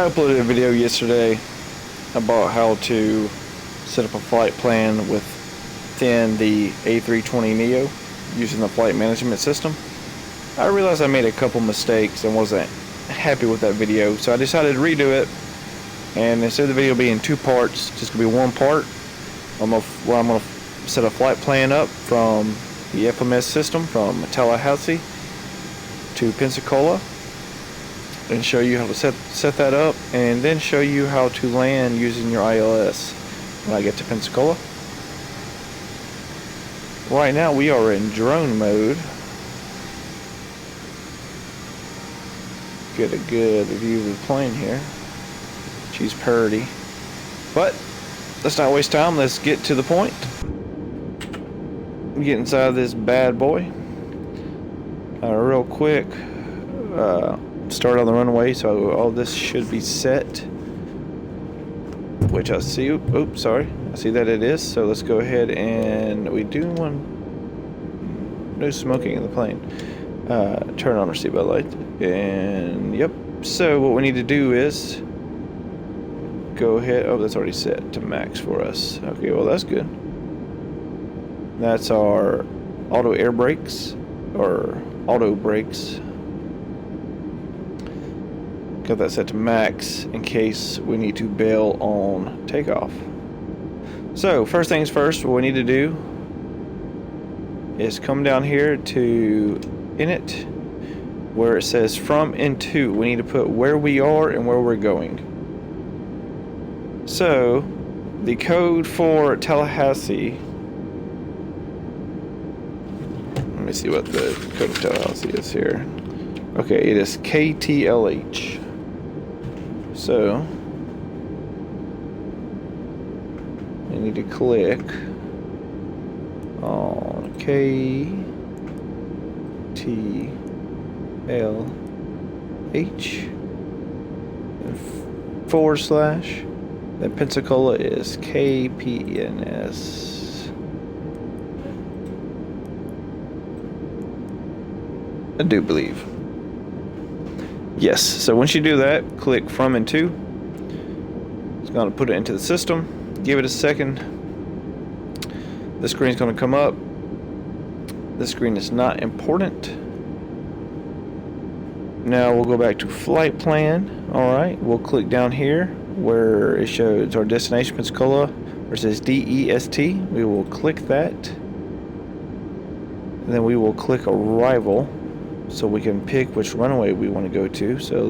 I uploaded a video yesterday about how to set up a flight plan within the A320Neo using the flight management system. I realized I made a couple mistakes and wasn't happy with that video, so I decided to redo it. And instead of the video being two parts, it's just gonna be one part. I'm gonna set a flight plan up from the FMS system from Tallahassee to Pensacola, and show you how to set that up, and then show you how to land using your ILS when I get to Pensacola. Right now we are in drone mode. Get a good view of the plane here. She's purdy. But let's not waste time, let's get to the point. Get inside this bad boy. Real quick. Start on the runway, so all this should be set, which I see. Oops, sorry, I see that it is. So let's go ahead and we do want no smoking in the plane. Turn on our seatbelt light, and yep. So what we need to do is go ahead. Oh, that's already set to max for us. Okay, well that's good. That's our auto air brakes or auto brakes. Got that set to max in case we need to bail on takeoff. So first things first, what we need to do is come down here to init, where it says from and to. We need to put where we are and where we're going. So the code for Tallahassee, let me see what the code of Tallahassee is here. Okay, it is KTLH. So you need to click on KTLH and / then Pensacola is KPNS. I do believe. Yes, so once you do that, click from and to. It's going to put it into the system. Give it a second. The screen's going to come up. This screen is not important. Now we'll go back to flight plan. Alright, we'll click down here where it shows our destination Pensacola, where it says DEST. We will click that. And then we will click arrival, so we can pick which runway we want to go to. So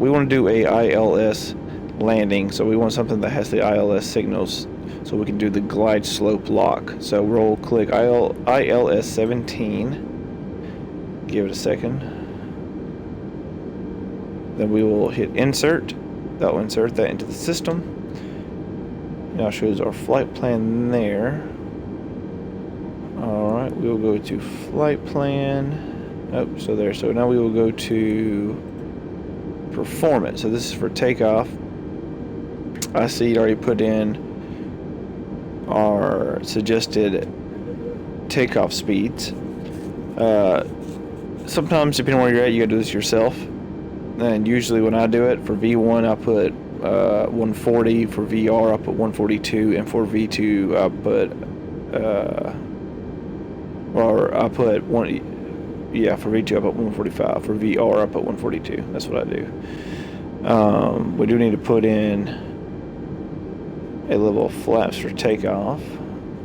we want to do a ILS landing, so we want something that has the ILS signals so we can do the glide slope lock. So we'll click ILS 17, give it a second, then we will hit insert. That will insert that into the system. Now it shows our flight plan there. Alright, we will go to flight plan. Oh, so there. So now we will go to performance. So this is for takeoff. I see it already put in our suggested takeoff speeds. Sometimes, depending on where you're at, you gotta do this yourself. And usually when I do it, for V1 I put 140, for VR I put 142, and for V2 I put for V2 I put 145. For VR I put 142. That's what I do. We do need to put in a level of flaps for takeoff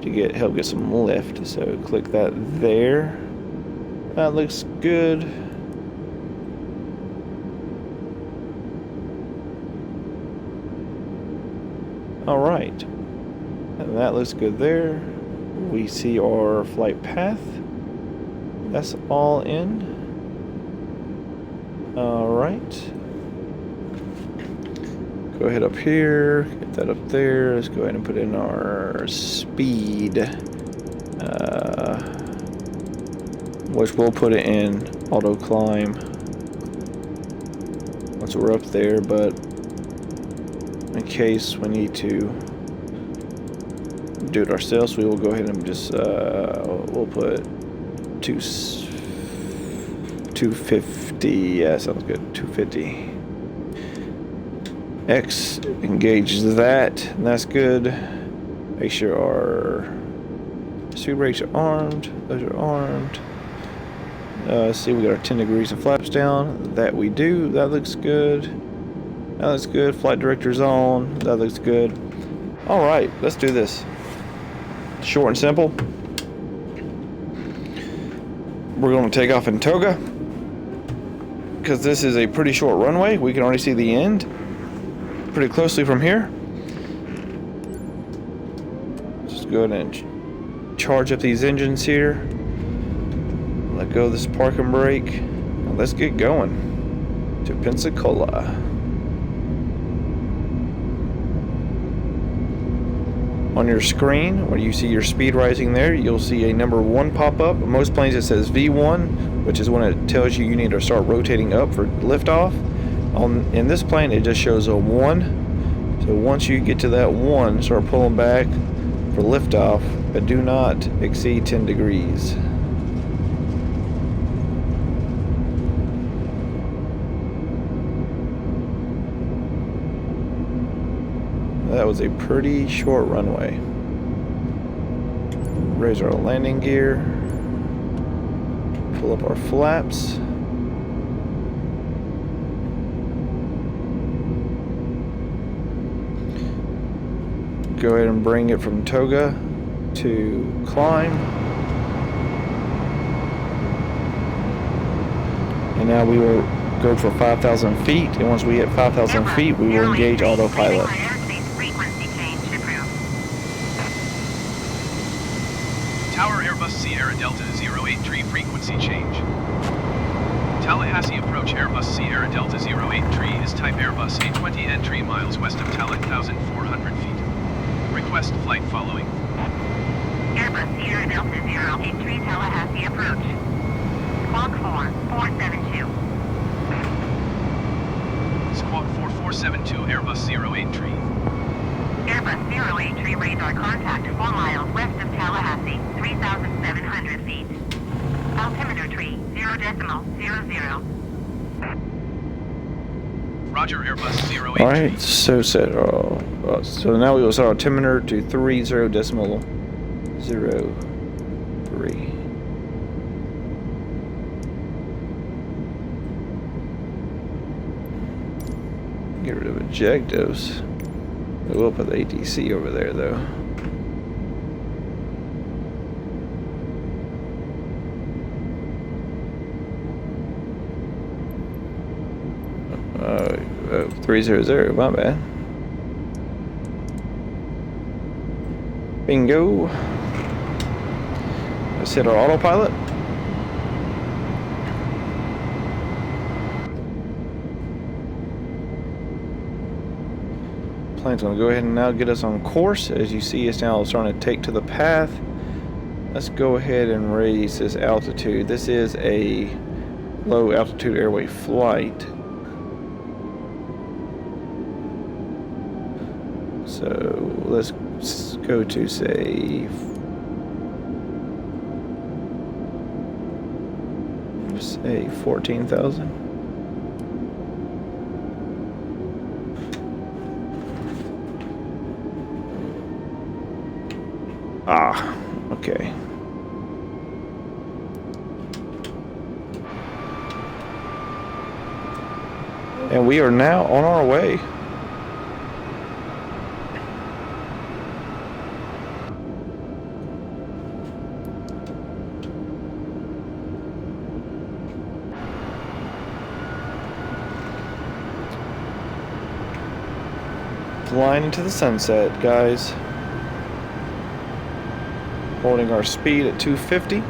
to help get some lift. So click that there. That looks good. Alright. And that looks good there. We see our flight path. That's all in. Alright. Go ahead up here, get that up there. Let's go ahead and put in our speed, which we'll put it in auto climb once we're up there, but in case we need to do it ourselves, we will go ahead and just we'll put 250. Yeah, sounds good. 250. X engages that, and that's good. Make sure our speed brakes are armed. Those are armed. Let's see, we got our 10 degrees and flaps down. That we do. That looks good. That looks good. Flight director's on. That looks good. Alright, let's do this. Short and simple. We're going to take off in toga, because this is a pretty short runway. We can already see the end pretty closely from here. Just go ahead and charge up these engines here. Let go of this parking brake. Now let's get going to Pensacola. On your screen, when you see your speed rising there, you'll see a number 1 pop up. Most planes it says V1, which is when it tells you need to start rotating up for liftoff. In this plane, it just shows a 1. So once you get to that 1, start pulling back for liftoff, but do not exceed 10 degrees. That was a pretty short runway. Raise our landing gear. Pull up our flaps. Go ahead and bring it from toga to climb. And now we will go for 5,000 feet. And once we hit 5,000 feet, we will engage autopilot. Tower Airbus Sierra Delta 083 frequency change. Tallahassee approach Airbus Sierra Delta 083 is type Airbus A320 entry miles west of Tallahassee 1,400 feet. Request flight following. Airbus Sierra Delta 083 Tallahassee approach. Squawk 4472. Squawk 4472 Airbus 083. Airbus 083 radar contact 4 miles west of Tallahassee, 3,700 feet. Altimeter tree 0.00. Roger, Airbus 083. Alright, so set. So now we will set our altimeter to 30.03. Get rid of ejectives. We will put the ATC over there though. Oh, 300, my bad. Bingo. Let's hit our autopilot. Plane's going to go ahead and now get us on course. As you see, it's now starting to take to the path. Let's go ahead and raise this altitude. This is a low altitude airway flight. So let's go to say 14,000. Ah, okay. And we are now on our way. Flying into the sunset, guys. Holding our speed at 250.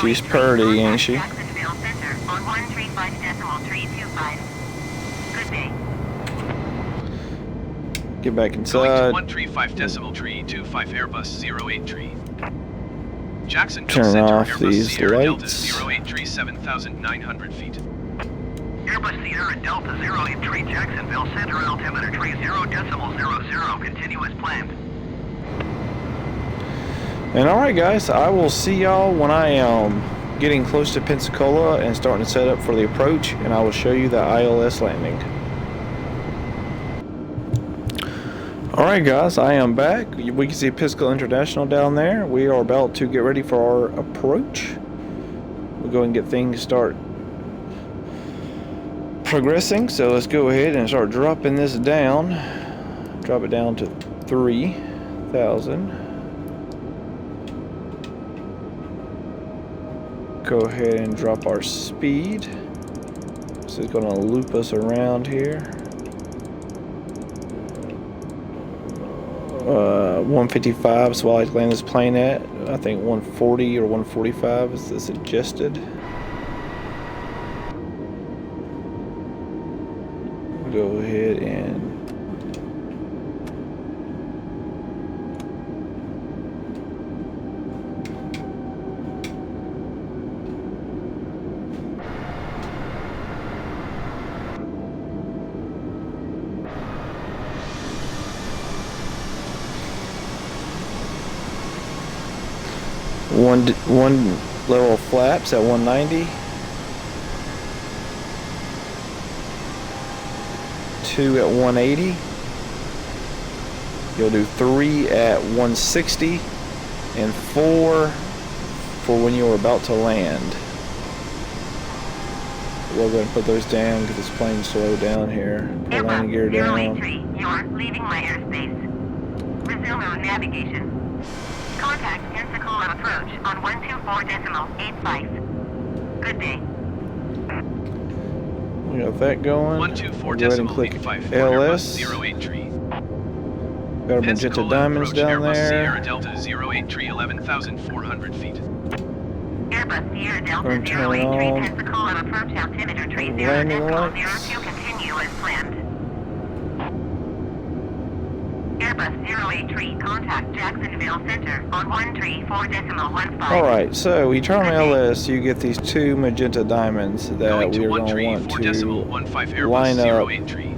She's pretty, ain't she? Jacksonville Center on 135.325. Good day. Get back Going inside. to 135 decimal tree 25 Airbus 08 tree. Jacksonville Turn Center off Airbus these Sierra Delta lights. 08 tree 7,900 feet. Airbus Sierra Delta 083 Jacksonville Center altimeter tree 0.00, continuous planned. And alright guys, I will see y'all when I am getting close to Pensacola and starting to set up for the approach, and I will show you the ILS landing. Alright guys, I am back. We can see Pensacola International down there. We are about to get ready for our approach. We'll go and get things start progressing, so let's go ahead and start dropping this down. Drop it down to 3,000. Go ahead and drop our speed. So it's going to loop us around here. 155 is what I land this plane at. I think 140 or 145 is the suggested. Go ahead and one level of flaps at 190, 2 at 180. You'll do 3 at 160 and 4 for when you're about to land. We'll go and put those down because this plane's slow down here. Put landing gear down. 083, you're leaving my airspace. Resume on navigation. Contact Pensacola approach on 124.85. Good day. We got that going. 124 Go ahead and click LS. 08 tree. Got a magenta diamonds down Airbus there. Sierra Delta 08 tree 11,400 feet. Airbus Sierra Delta Turn 083 on Pensacola approach altimeter tree landing lights. 0.02 continue as planned. Airbus 083 contact Jacksonville Center on 134.15. Alright, so we turn on LS, you get these two magenta diamonds that Going we to are going to want 134.15 Airbus line up 08 tree.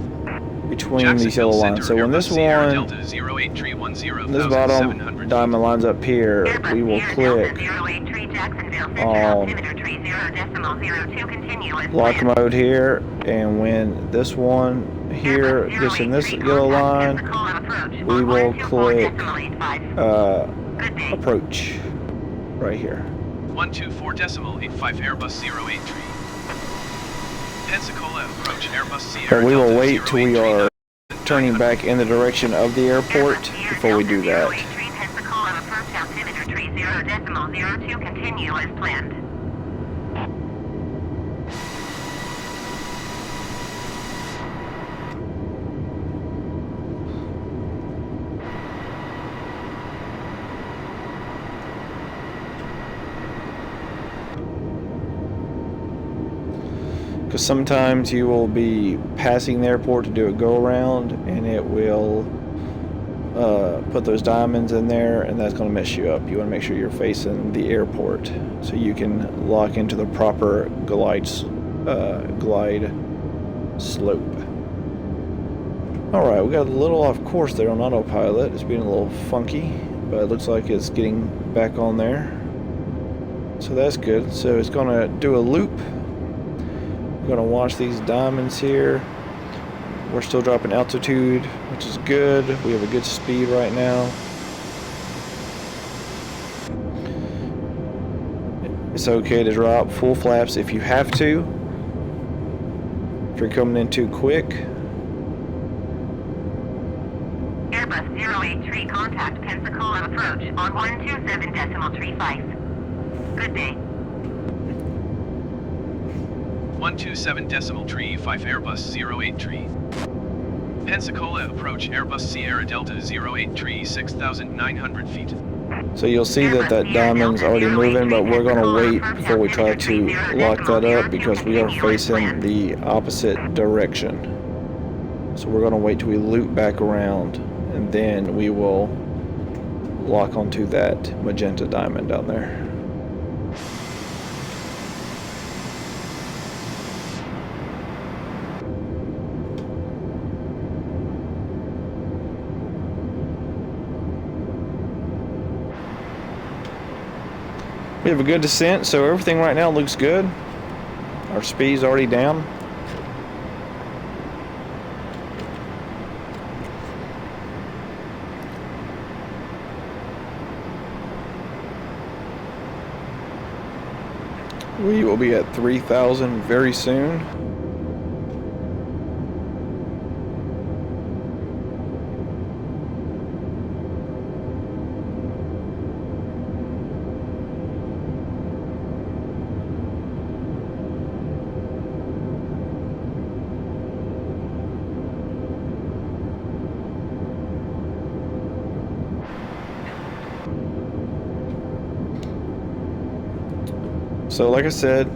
between these yellow lines. So when this Sierra one, Delta 08 tree 10, this bottom 700 diamond lines up here, Airbus we will Sierra click Delta 083 Jacksonville Center on altimeter tree 0.02 continue as lock planned. mode here, and when this one here gets in this yellow line, we will click approach right here. 124.85 Airbus 08 tree. Pensacola approach Airbus Sierra But we will Delta wait till we 08 are tree turning back in the direction of the airport before we do that. Pensacola approach altimeter tree 0.02 continue as planned. Because sometimes you will be passing the airport to do a go around, and it will put those diamonds in there, and that's going to mess you up. You want to make sure you're facing the airport so you can lock into the proper glide slope. Alright, we got a little off course there on autopilot. It's being a little funky, but it looks like it's getting back on there. So that's good. So it's going to do a loop. We're going to watch these diamonds here. We're still dropping altitude, which is good. We have a good speed right now. It's okay to drop full flaps if you have to. If you're coming in too quick. Airbus 083 contact Pensacola approach on 127.35. Good day. 127.35 Airbus 08 tree. Pensacola approach Airbus Sierra Delta 08 tree 6,900 feet. So you'll see that that diamond's already moving, but we're going to wait before we try to lock that up because we are facing the opposite direction. So we're going to wait till we loop back around, and then we will lock onto that magenta diamond down there. We have a good descent, so everything right now looks good. Our speed's already down. We will be at 3,000 very soon. So like I said,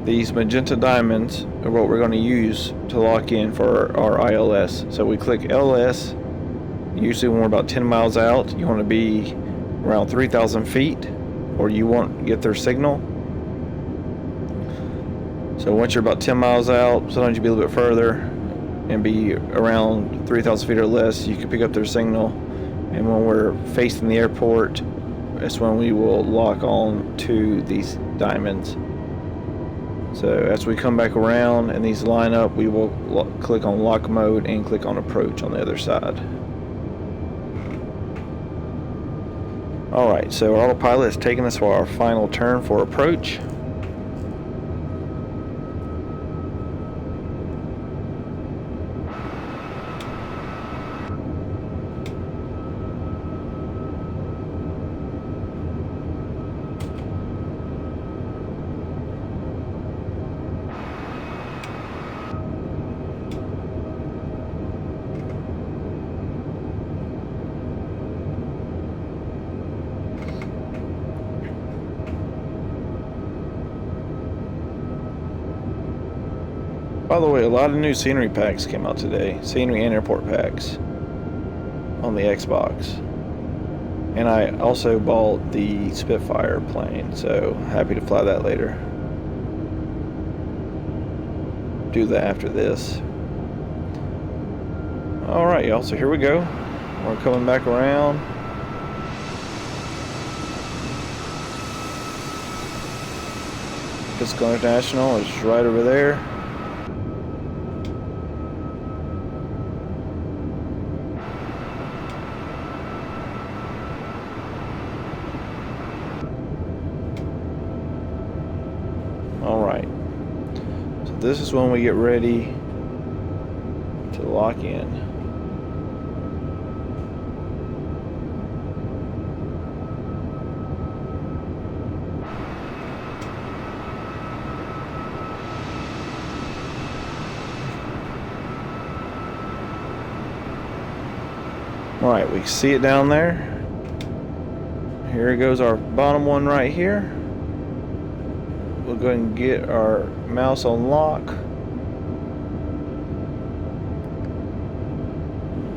these magenta diamonds are what we're going to use to lock in for our ILS. So we click LS. Usually when we're about 10 miles out, you want to be around 3,000 feet, or you won't get their signal. So once you're about 10 miles out, sometimes you'll be a little bit further and be around 3,000 feet or less, you can pick up their signal. And when we're facing the airport, that's when we will lock on to these diamonds. So as we come back around and these line up, we will click on lock mode and click on approach on the other side. Alright, so our autopilot is taking us for our final turn for approach. By the way, a lot of new scenery packs came out today. Scenery and airport packs on the Xbox. And I also bought the Spitfire plane, so happy to fly that later. Do that after this. Alright y'all, so here we go. We're coming back around. Pisco International is right over there. Alright, so this is when we get ready to lock in. Alright, we see it down there. Here goes our bottom one right here. We'll go ahead and get our mouse on lock.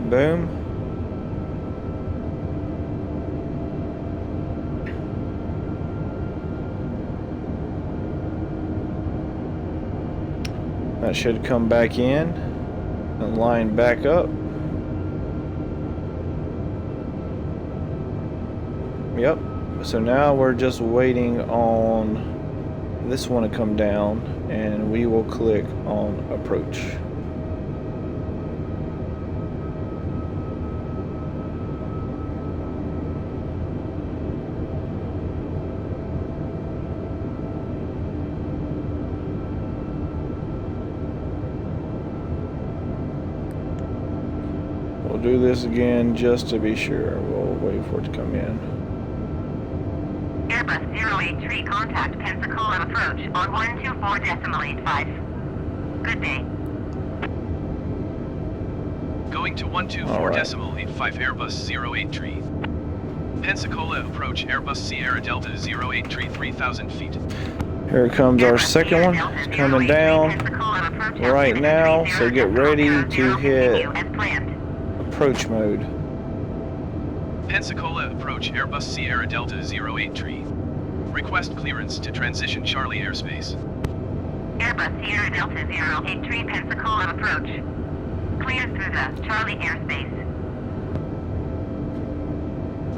Boom. That should come back in and line back up. Yep. So now we're just waiting on this one to come down, and we will click on approach. We'll do this again just to be sure. We'll wait for it to come in. Airbus 083 contact Pensacola approach on 124.85. Good day. Going to 124.85 Airbus 083. Pensacola approach Airbus Sierra Delta 083 3,000 feet. Here comes our second one. It's coming down right now, so get ready to hit approach mode. Pensacola approach Airbus Sierra Delta 08 Request clearance to transition Charlie airspace. Airbus Sierra Delta 08 Pensacola approach. Cleared through the Charlie airspace.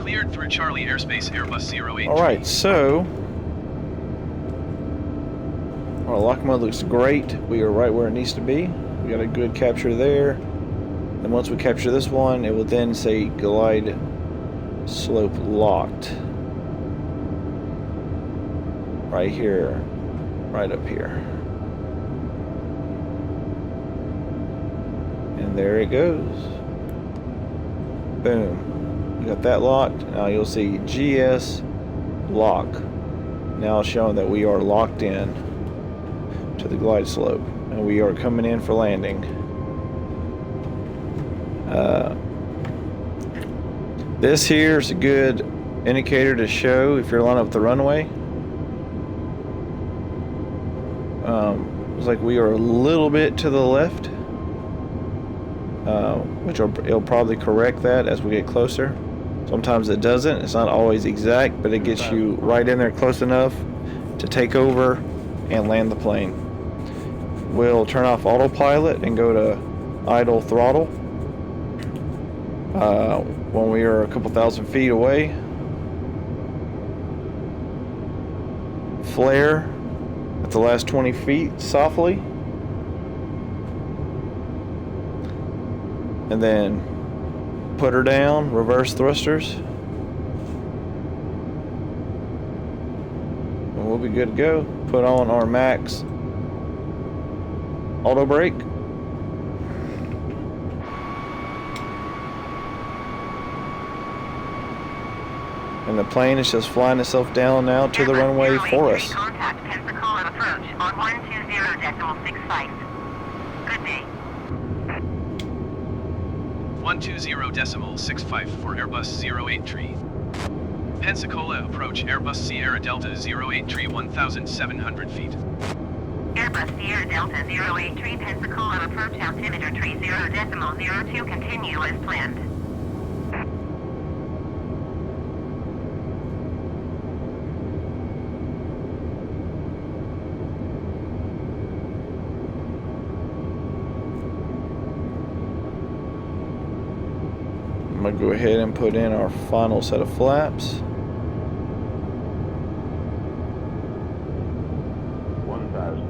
Cleared through Charlie airspace Airbus 08. Alright, so our lock mode looks great. We are right where it needs to be. We got a good capture there. And once we capture this one, it will then say glide slope locked. Right here. Right up here. And there it goes. Boom. You got that locked. Now you'll see GS lock. Now showing that we are locked in to the glide slope, and we are coming in for landing. This here is a good indicator to show if you're lining up the runway. Looks like we are a little bit to the left, which it'll probably correct that as we get closer. Sometimes it doesn't. It's not always exact, but it gets you right in there close enough to take over and land the plane. We'll turn off autopilot and go to idle throttle when we are a couple thousand feet away. Flare at the last 20 feet softly, and then put her down, reverse thrusters, and we'll be good to go. Put on our max auto brake. And the plane is just flying itself down now to the runway for us. Contact Pensacola approach on 120.65. Good day. 120.65 for Airbus 08 Pensacola approach Airbus Sierra Delta 08 1,700 feet. Airbus Sierra Delta 08 Pensacola approach altimeter 30.02 continue as planned. I'm going to go ahead and put in our final set of flaps. 1,000.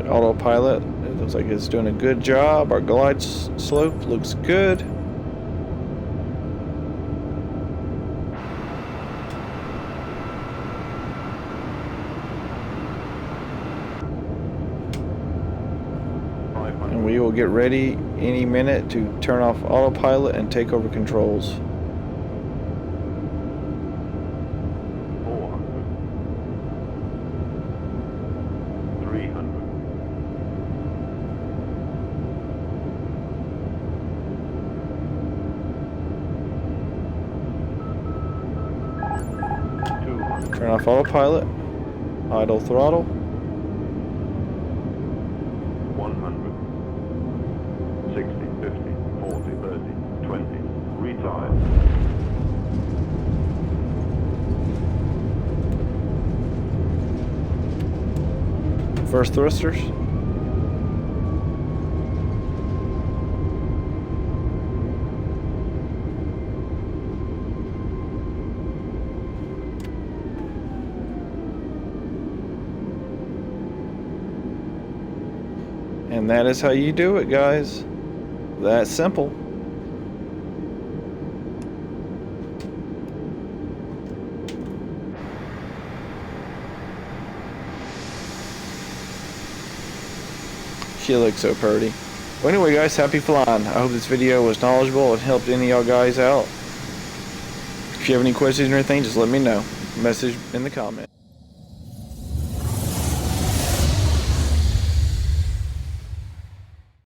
Autopilot, it looks like it's doing a good job. Our glide slope looks good. And we will get ready any minute to turn off autopilot and take over controls. 400. 300. 200. Turn off autopilot, idle throttle. 100. 60, 50, 40, 30, 20. Retire. First thrusters. And that is how you do it, guys. That simple. She looks so pretty. Well, anyway, guys, happy flying. I hope this video was knowledgeable and helped any of y'all guys out. If you have any questions or anything, just let me know. Message in the comment.